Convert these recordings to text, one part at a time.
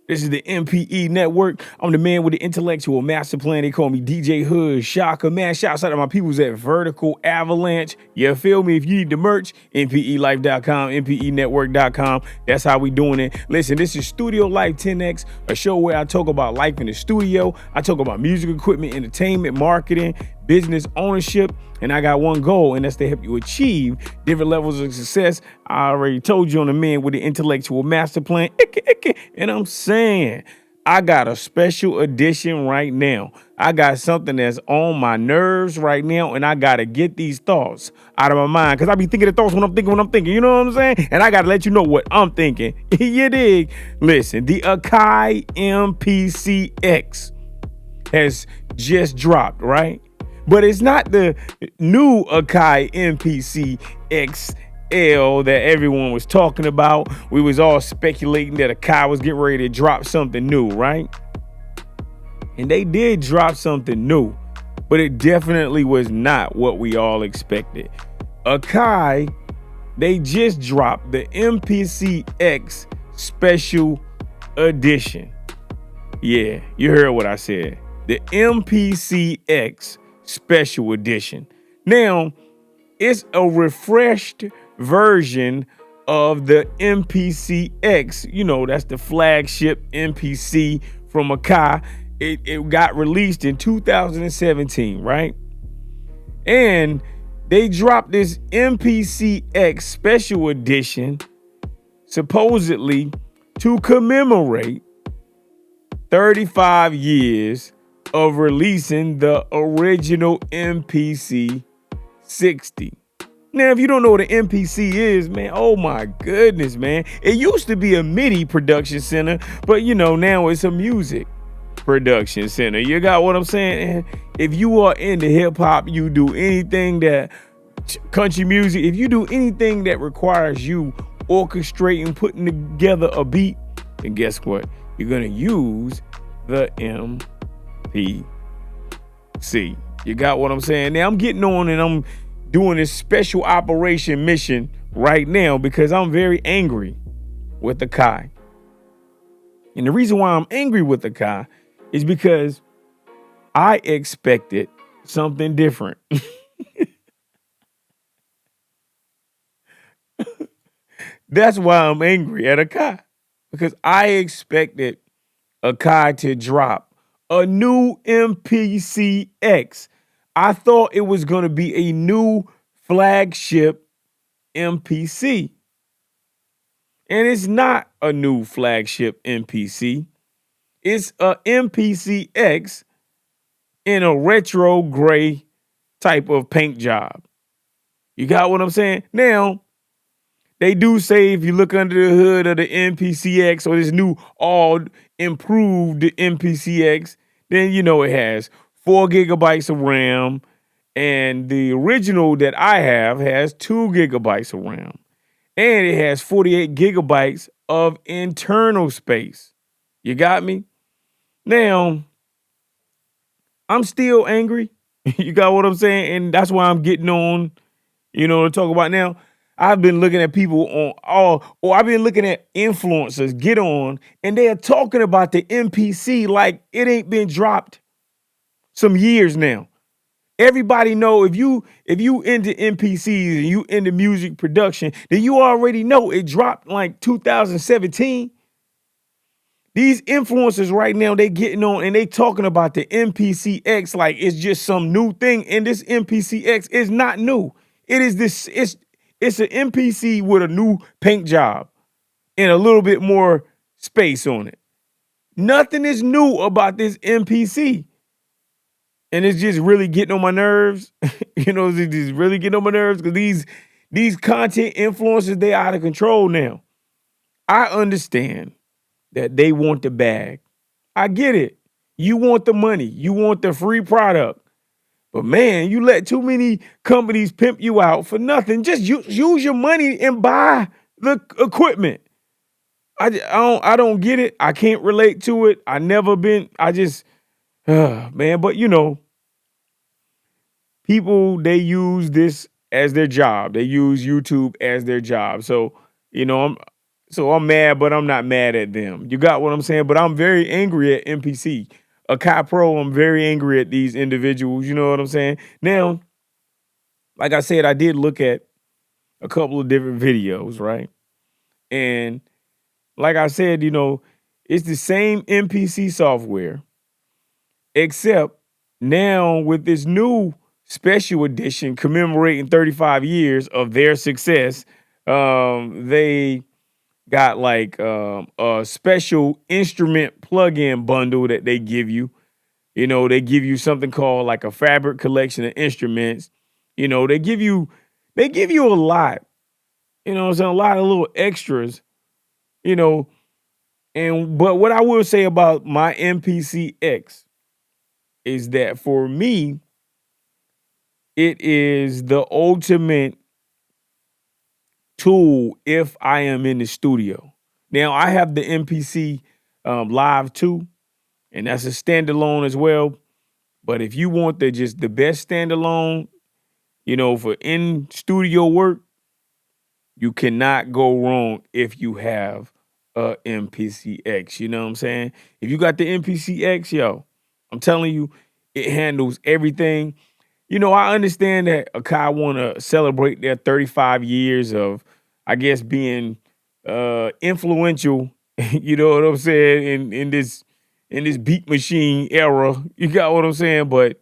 This is the MPE Network. I'm the man with the intellectual master plan. They call me DJ Hood Shaka. Man, shouts out to my peoples at Vertical Avalanche. You feel me? If you need the merch, MPElife.com, MPEnetwork.com. That's how we doing it. Listen, this is Studio Life 10X, a show where I talk about life in the studio. I talk about music equipment, entertainment, marketing, business ownership, and I got one goal, and that's to help you achieve different levels of success. I already told you on the man with the intellectual master plan, and I'm saying I got a special edition right now. I got something that's on my nerves right now, and I got to get these thoughts out of my mind, because I be thinking the thoughts when I'm thinking, you know what I'm saying? And I got to let you know what I'm thinking. You dig? Listen, the Akai Mpcx has just dropped, right? But it's not the new Akai Mpc XL that everyone was talking about. We was all speculating that Akai was getting ready to drop something new, right? And they did drop something new, but it definitely was not what we all expected. Akai, they just dropped the MPCX Special Edition. Yeah, you heard what I said. The MPCX Special Edition. Now, it's a refreshed version of the MPCX. You know, that's the flagship MPC from Akai. It got released in 2017, right? And they dropped this MPCX Special Edition supposedly to commemorate 35 years of releasing the original MPC 60. Now, if you don't know what an MPC is, man, oh my goodness, man. It used to be a MIDI production center, but you know, now it's a music production center. You got what I'm saying? And if you are into hip hop, you do anything that country music, if you do anything that requires you orchestrating, putting together a beat, then guess what? You're going to use the MPC. You got what I'm saying? Now I'm getting on and I'm doing this special operation mission right now because I'm very angry with Akai. And the reason why I'm angry with Akai is because I expected something different. That's why I'm angry at Akai, because I expected Akai to drop a new MPCX. I thought it was going to be a new flagship MPC. And it's not a new flagship MPC. It's a MPCX in a retro gray type of paint job. You got what I'm saying? Now, they do say if you look under the hood of the MPCX or this new all improved MPCX, then you know it has 4 gigabytes of RAM, and the original that I have has 2 gigabytes of RAM, and it has 48 gigabytes of internal space. You got me? Now, I'm still angry. You got what I'm saying? And that's why I'm getting on, to talk about now. I've been looking at people I've been looking at influencers get on, and they are talking about the MPC like it ain't been dropped some years now. Everybody know if you into MPCs and you into music production, then you already know it dropped like 2017. These influencers right now, they getting on and they talking about the MPCX like it's just some new thing, and this MPCX is not new. It is this. It's an MPC with a new paint job and a little bit more space on it. Nothing is new about this MPC. And it's just really getting on my nerves. It's just really getting on my nerves because these content influencers, they out of control now. I understand that they want the bag. I get it. You want the money. You want the free product. But man, you let too many companies pimp you out for nothing. Just use your money and buy the equipment. I don't get it. I can't relate to it. I never been. Man. But people, they use this as their job. They use YouTube as their job. So So I'm mad, but I'm not mad at them. You got what I'm saying? But I'm very angry at MPC. Akai Pro, I'm very angry at these individuals. You know what I'm saying? Now, like I said, I did look at a couple of different videos, right? And like I said, it's the same MPC software, except now with this new special edition commemorating 35 years of their success, they got like a special instrument plug-in bundle that they give you. They give you something called like a fabric collection of instruments. They give you a lot. What I'm saying, a lot of little extras. You know, but what I will say about my MPCX is that for me, it is the ultimate tool if I am in the studio. Now I have the MPC Live 2, and that's a standalone as well. But if you want the best standalone, for in studio work, you cannot go wrong if you have a MPCX. You know what I'm saying? If you got the MPCX, yo, I'm telling you, it handles everything. I understand that Akai want to celebrate their 35 years of, I guess, being influential. You know what I'm saying, in this beat machine era. You got what I'm saying? But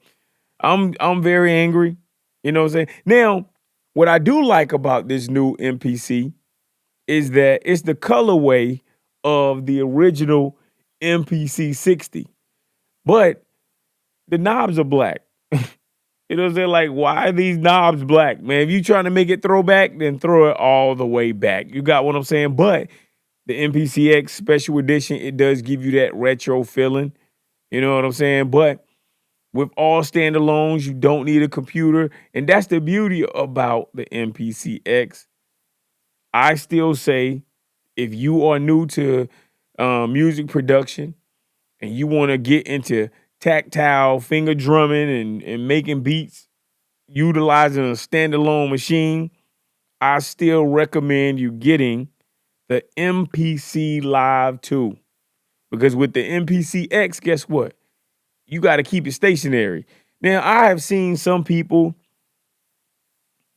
I'm very angry. You know what I'm saying? Now, what I do like about this new MPC is that it's the colorway of the original MPC 60, but the knobs are black. You know what I'm saying? Like, why are these knobs black, man? If you trying to make it throwback, then throw it all the way back. You got what I'm saying? But the MPCX Special Edition, it does give you that retro feeling. You know what I'm saying? But with all standalones, you don't need a computer. And that's the beauty about the MPCX. I still say, if you are new to music production and you want to get into tactile finger drumming and making beats, utilizing a standalone machine, I still recommend you getting the MPC Live 2. Because with the MPCX, guess what? You got to keep it stationary. Now, I have seen some people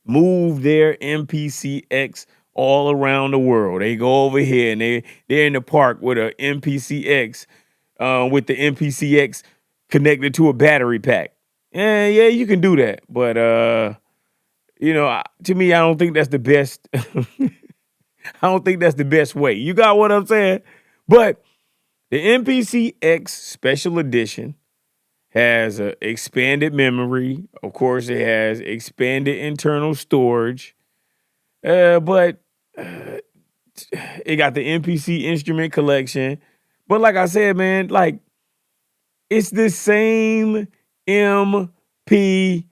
move their MPCX all around the world. They go over here and they're in the park with a MPCX, with the MPCX connected to a battery pack. Yeah, you can do that, but to me, I don't think that's the best. I don't think that's the best way. You got what I'm saying? But the MPCX Special Edition has an expanded memory. Of course, it has expanded internal storage. But it got the MPC instrument collection. But like I said, man, like, it's the same MPC.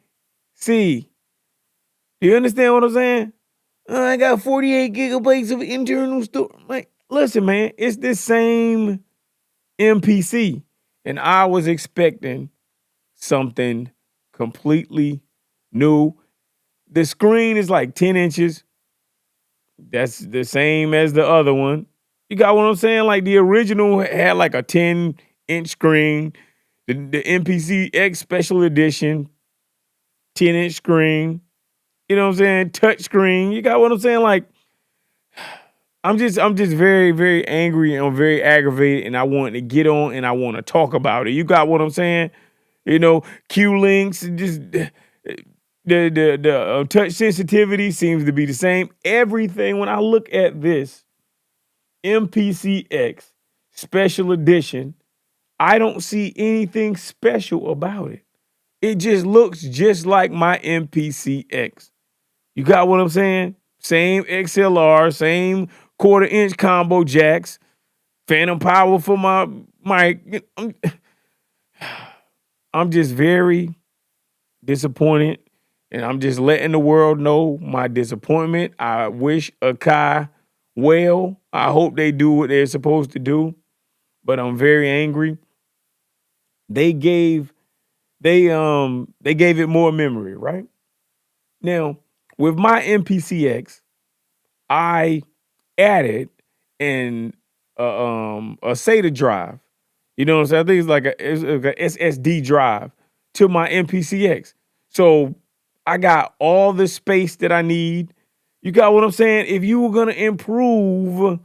Do you understand what I'm saying? I got 48 gigabytes of internal storage. Like, listen, man, it's the same MPC. And I was expecting something completely new. The screen is like 10 inches. That's the same as the other one. You got what I'm saying? Like, the original had like a 10-inch screen. The MPCX Special Edition, 10-inch screen. You know what I'm saying? Touch screen. You got what I'm saying? Like, I'm just very, very angry and I'm very aggravated, and I want to get on and I want to talk about it. You got what I'm saying? Q links, just the touch sensitivity seems to be the same. Everything, when I look at this MPCX Special Edition, I don't see anything special about it. It just looks just like my MPCX. You got what I'm saying? Same XLR, same quarter-inch combo jacks, phantom power for my mic. I'm just very disappointed, and I'm just letting the world know my disappointment. I wish Akai well. I hope they do what they're supposed to do, but I'm very angry. They gave it more memory, right? Now, with my MPCX, I added and a SATA drive. You know what I'm saying? I think it's like a SSD drive to my MPCX. So I got all the space that I need. You got what I'm saying? If you were gonna improve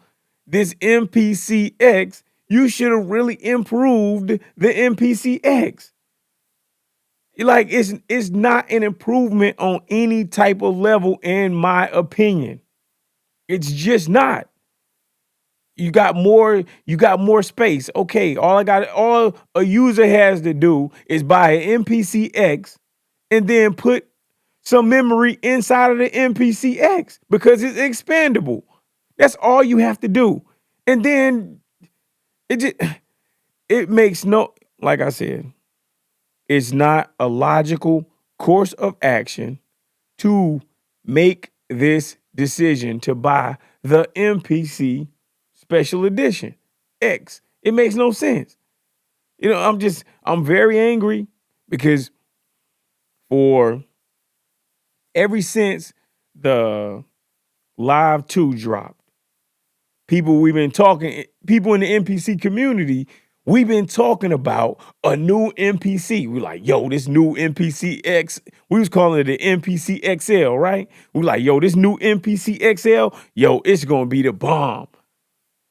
this MPCX, you should have really improved the MPCX. Like it's not an improvement on any type of level, in my opinion. It's just not. You got more space. Okay, all a user has to do is buy an MPCX and then put some memory inside of the MPCX because it's expandable. That's all you have to do. And then it just it makes no, like I said, it's not a logical course of action to make this decision to buy the MPC Special Edition X. It makes no sense. I'm very angry because for ever since the Live 2 dropped, people in the MPC community, we've been talking about a new MPC. We're like, yo, this new MPC X, we was calling it the MPC XL, right? We're like, yo, this new MPC XL, yo, it's gonna be the bomb.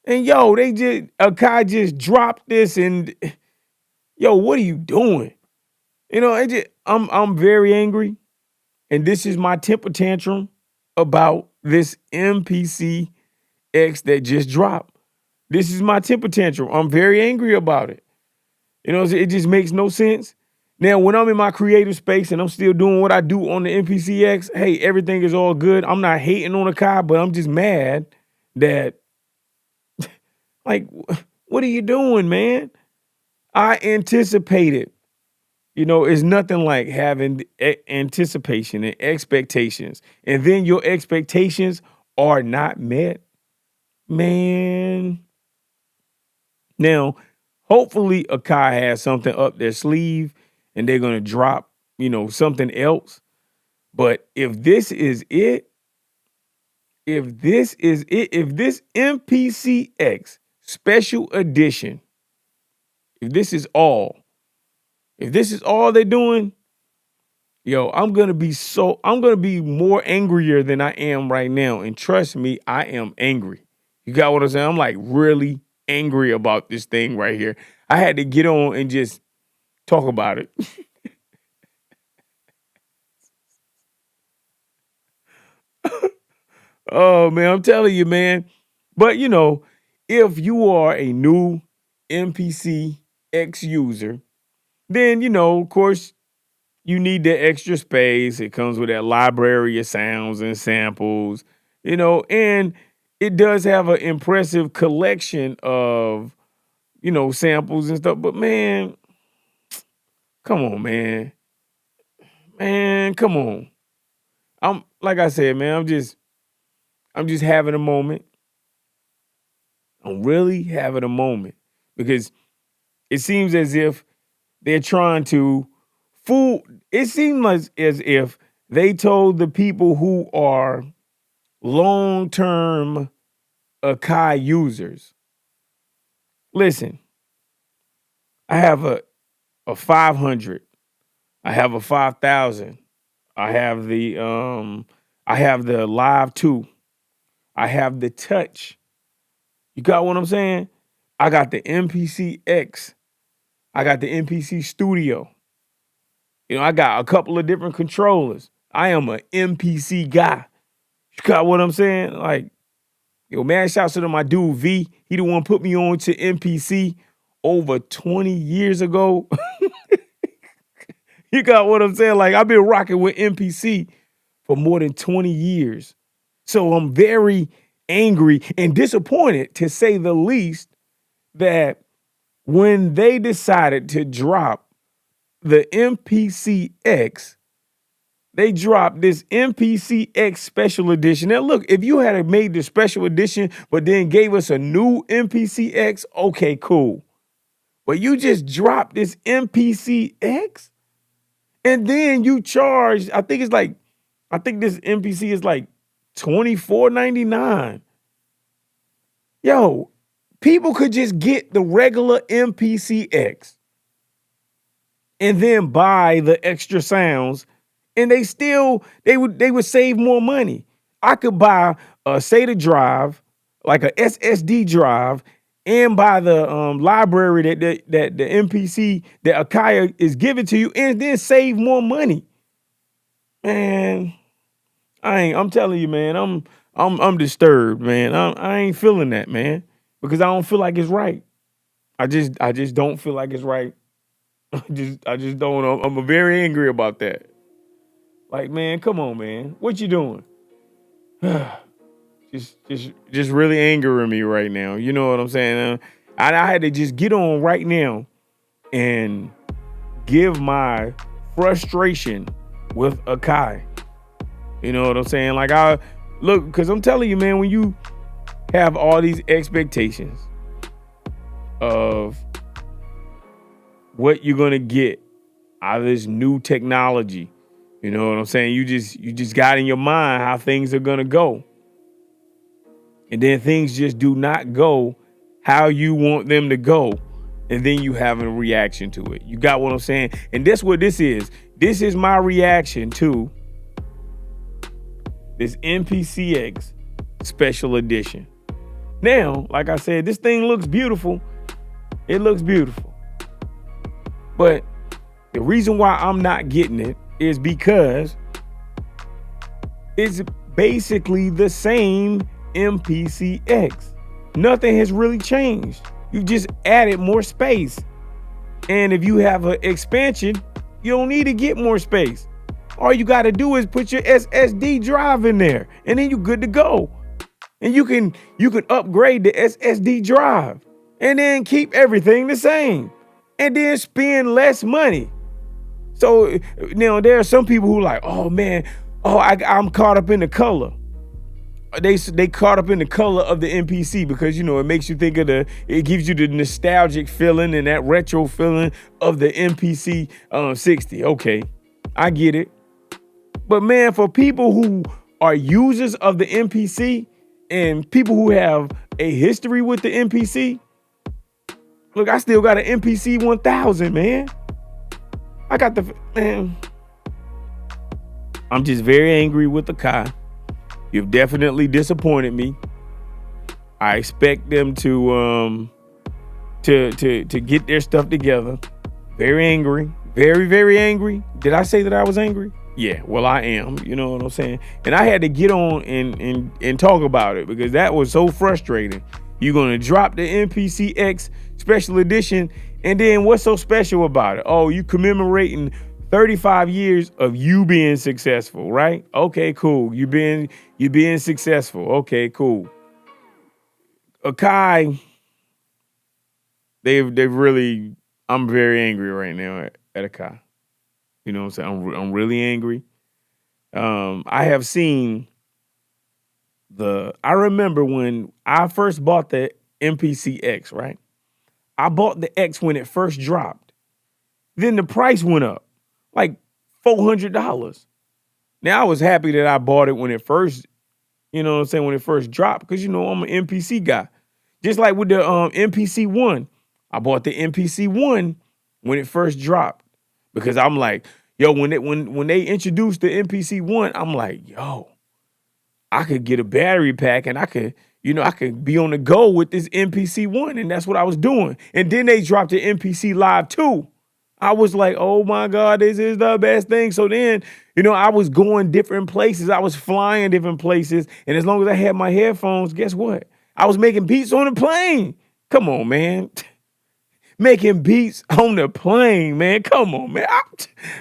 And yo, Akai just dropped this, and yo, what are you doing? I'm very angry, and this is my temper tantrum about this MPC X that just dropped. This is my temper tantrum. I'm very angry about it. It just makes no sense. Now, when I'm in my creative space and I'm still doing what I do on the MPCX, hey, everything is all good. I'm not hating on Akai, but I'm just mad that, like, what are you doing, man? I anticipated. It's nothing like having anticipation and expectations, and then your expectations are not met, man. Now, hopefully, Akai has something up their sleeve, and they're gonna drop, something else. But if this is it, if this MPCX special edition, if this is all, they're doing, yo, I'm gonna be more angrier than I am right now. And trust me, I am angry. You got what I'm saying? I'm like really angry about this thing right here. I had to get on and just talk about it. Oh man, I'm telling you, man. But if you are a new MPC X user, then of course, you need the extra space. It comes with that library of sounds and samples, and it does have an impressive collection of, samples and stuff. But man, come on, man. Man, come on. I'm like I said, man, I'm just having a moment. I'm really having a moment because it seems as if they're trying to fool. It seems like as if they told the people who are long-term Akai users, listen, I have a 500, I have a 5,000, I have the Live 2, I have the Touch. You got what I'm saying? I got the MPCX, I got the MPC Studio. I got a couple of different controllers. I am an MPC guy. You got what I'm saying? Like, yo, man, shouts to my dude V. He the one put me on to MPC over 20 years ago. You got what I'm saying? Like, I've been rocking with MPC for more than 20 years. So I'm very angry and disappointed, to say the least, that when they decided to drop the MPCX, they dropped this MPCX special edition. Now, look, if you had made the special edition, but then gave us a new MPCX, okay, cool. But you just dropped this MPCX, and then you charge, I think this MPC is like $24.99. Yo, people could just get the regular MPCX and then buy the extra sounds, and they would save more money. I could buy a SATA drive, like a SSD drive, and buy the library that the MPC that Akai is giving to you, and then save more money. Man, I'm telling you, man, I'm disturbed, man. I ain't feeling that, man, because I don't feel like it's right. I just don't feel like it's right. I just don't. I'm very angry about that. Like, man, come on, man. What you doing? just really angering me right now. You know what I'm saying? I had to just get on right now and give my frustration with Akai. You know what I'm saying? Like, I look, because I'm telling you, man, when you have all these expectations of what you're gonna get out of this new technology, you know what I'm saying? You just got in your mind how things are gonna go. And then things just do not go how you want them to go. And then you have a reaction to it. You got what I'm saying? And that's what this is. This is my reaction to this MPCX special edition. Now, like I said, this thing looks beautiful. It looks beautiful. But the reason why I'm not getting it is because it's basically the same MPCX. Nothing has really changed. You just added more space. And if you have an expansion, you don't need to get more space. All you got to do is put your SSD drive in there, and then you're good to go. And you can upgrade the SSD drive and then keep everything the same and then spend less money. So now there are some people who like, oh man, I'm caught up in the color. They caught up in the color of the MPC because, you know, it makes you think of it gives you the nostalgic feeling and that retro feeling of the MPC 60. Okay, I get it. But man, for people who are users of the MPC and people who have a history with the MPC, look, I still got an MPC 1000, man. I got man. I'm just very angry with Akai. You've definitely disappointed me. I expect them to get their stuff together. Very angry. Very, very angry. Did I say that I was angry? Yeah, well, I am. You know what I'm saying? And I had to get on and talk about it because that was so frustrating. You're going to drop the MPCX special edition, and then what's so special about it? Oh, you commemorating 35 years of you being successful, right? Okay, cool. You being successful. Okay, cool. Akai, they've really, I'm very angry right now at Akai. You know what I'm saying? I'm really angry. I have seen I remember when I first bought the MPCX, right? I bought the X when it first dropped. Then the price went up like $400. Now I was happy that I bought it when it first, you know what I'm saying, when it first dropped, because, you know, I'm an MPC guy. Just like with the MPC-1, I bought the MPC-1 when it first dropped because I'm like, yo, when they introduced the MPC-1, I'm like, yo, I could get a battery pack and I could be on the go with this MPC-1, and that's what I was doing. And then they dropped the MPC Live 2. I was like, oh my God, this is the best thing. So then, you know, I was going different places. I was flying different places. And as long as I had my headphones, guess what? I was making beats on the plane. Come on, man. Making beats on the plane, man. Come on, man.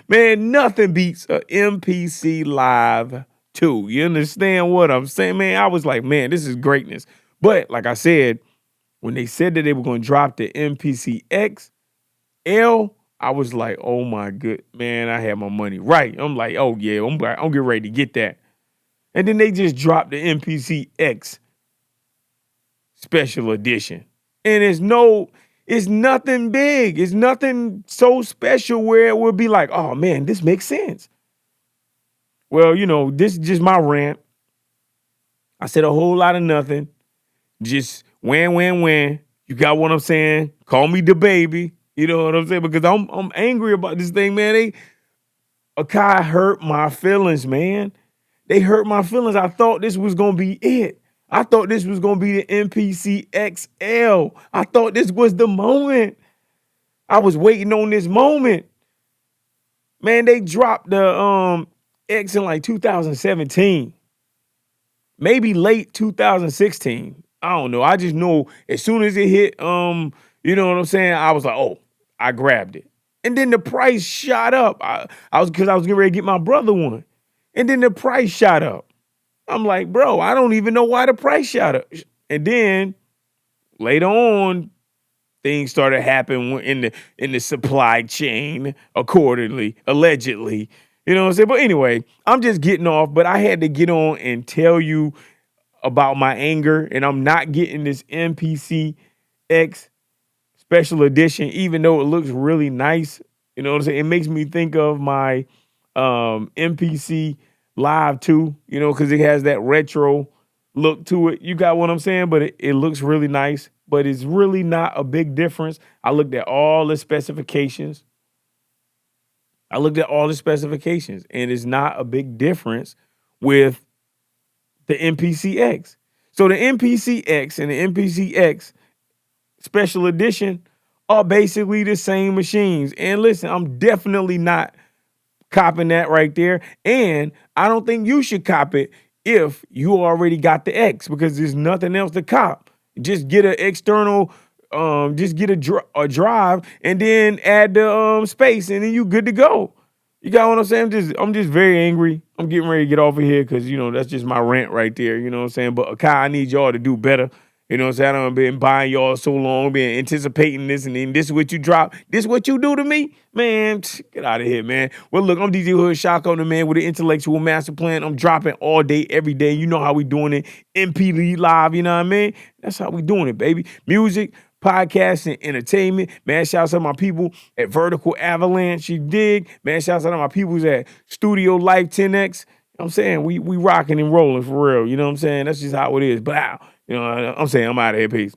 Man, nothing beats a MPC Live 2. You understand what I'm saying, man? I was like, man, this is greatness. But like I said, when they said that they were going to drop the MPCX L, I was like, oh my good, man, I had my money right. I'm like, oh yeah, I'm getting ready to get that. And then they just dropped the MPCX special edition. And it's nothing big. It's nothing so special where it would be like, oh man, this makes sense. Well, you know, this is just my rant. I said a whole lot of nothing. Just When. You got what I'm saying? Call me the baby. You know what I'm saying? Because I'm angry about this thing, man. Akai hurt my feelings, man. They hurt my feelings. I thought this was gonna be it. I thought this was gonna be the MPCXL. I thought this was the moment. I was waiting on this moment. Man, they dropped the X in like 2017. Maybe late 2016. I don't know. I just know as soon as it hit, you know what I'm saying? I was like, oh, I grabbed it. And then the price shot up. I was because I was getting ready to get my brother one. And then the price shot up. I'm like, bro, I don't even know why the price shot up. And then later on, things started happening in the supply chain accordingly, allegedly. You know what I'm saying? But anyway, I'm just getting off, but I had to get on and tell you about my anger, and I'm not getting this MPCX special edition, even though it looks really nice. You know what I'm saying? It makes me think of my MPC Live 2, you know, because it has that retro look to it. You got what I'm saying? But it looks really nice, but it's really not a big difference. I looked at all the specifications. And it's not a big difference with the MPCX. So the MPCX and the MPCX special edition are basically the same machines. And listen, I'm definitely not copping that right there. And I don't think you should cop it if you already got the X, because there's nothing else to cop. Just get an external, just get a drive and then add the space, and then you good to go. You got what I'm saying? I'm just very angry. I'm getting ready to get off of here because, you know, that's just my rant right there. You know what I'm saying? But Akai, I need y'all to do better. You know what I'm saying? I've been buying y'all so long, been anticipating this, and then this is what you drop. This is what you do to me? Man, get out of here, man. Well, look, I'm DJ Hood Shock on the man with an intellectual master plan. I'm dropping all day, every day. You know how we doing it. MP Live, you know what I mean? That's how we doing it, baby. Music, podcast, and entertainment. Man, shouts out to my people at Vertical Avalanche. You dig? Man, shouts out to my peoples at Studio Life 10X. You know what I'm saying? We rocking and rolling for real. You know what I'm saying? That's just how it is. But, you know, I'm saying I'm out of here. Peace.